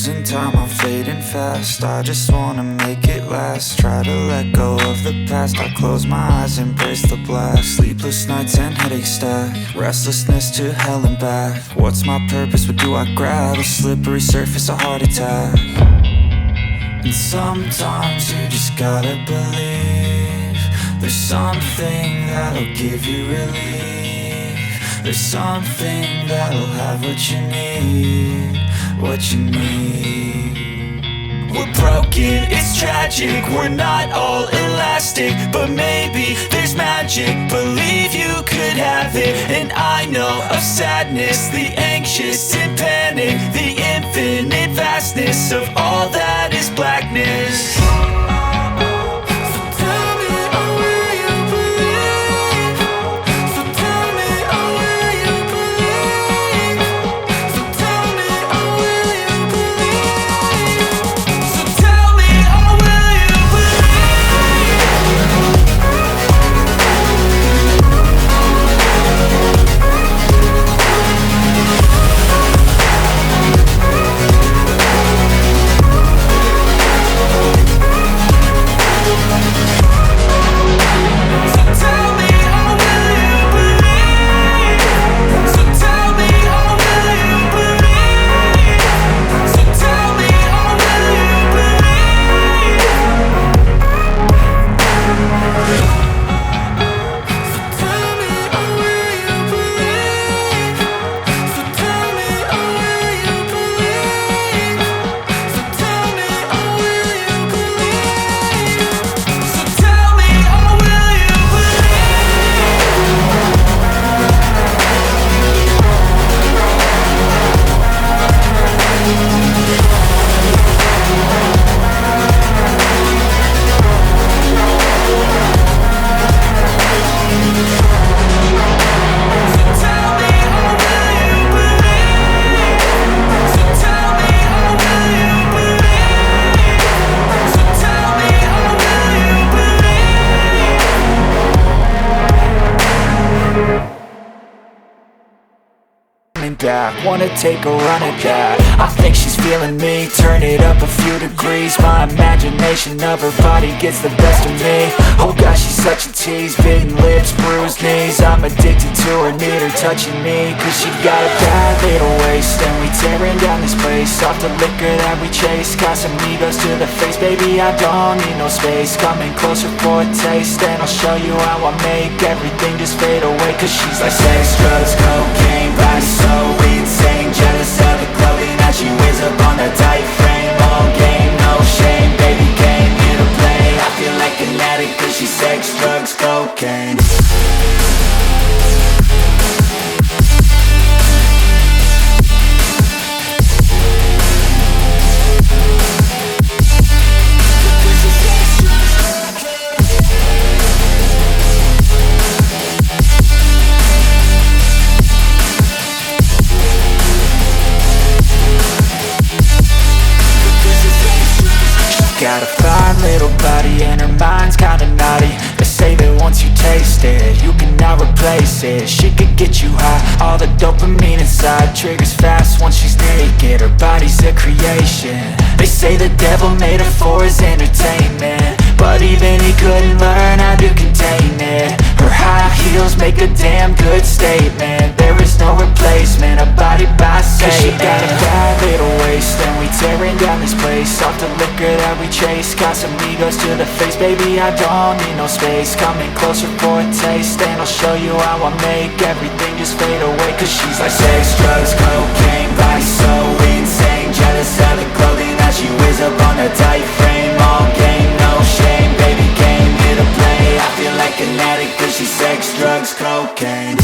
losing time, I'm fading fast. I just wanna make it last. Try to let go of the past. I close my eyes, embrace the blast. Sleepless nights and headaches stack. Restlessness to hell and back. What's my purpose? What do I grab? A slippery surface, a heart attack. And sometimes you just gotta believe there's something that'll give you relief. There's something that'll have what you need, what you need. We're broken, it's tragic, we're not all elastic, but maybe there's magic. Believe you could have it, and I know of sadness, the anxious and panic, the infinite vastness of all that is blackness. Back, wanna take a run at that. I think she's feeling me, turn it up a few degrees. My imagination of her body gets the best of me. Oh gosh, she's such a tease, bitten lips, bruised knees. I'm addicted to her, need her touching me, cause she got a bad little waist. And we tearing down this place, off the liquor that we chase. Got some egos to the face, baby, I don't need no space. Coming closer for a taste, and I'll show you how I make everything just fade away. Cause she's like sex, drugs, cocaine, body so insane, jealous of the clothing that she wears up on that tight frame. All game, no shame, baby came here to play. I feel like an addict cause she's sex, drugs, cocaine. Got a fine little body and her mind's kinda naughty. They say that once you taste it, you cannot replace it. She could get you high, all the dopamine inside triggers fast once she's naked. Her body's a creation. They say the devil made her for his entertainment, but even he couldn't learn how to contain it. Her high heels make a damn good statement. There is no replacement, a body by Satan. Cause she got a bad little waist, and we tearing down this place, off the liquor that we chase. Got some egos to the face, baby, I don't need no space. Coming closer for a taste, and I'll show you how I make everything just fade away. Cause she's like sex, drugs, cocaine, body so insane, jealous of the clothing that she wears up on that tight frame. All game, no shame, baby came here to play. I feel like an addict cause she's sex, drugs, cocaine.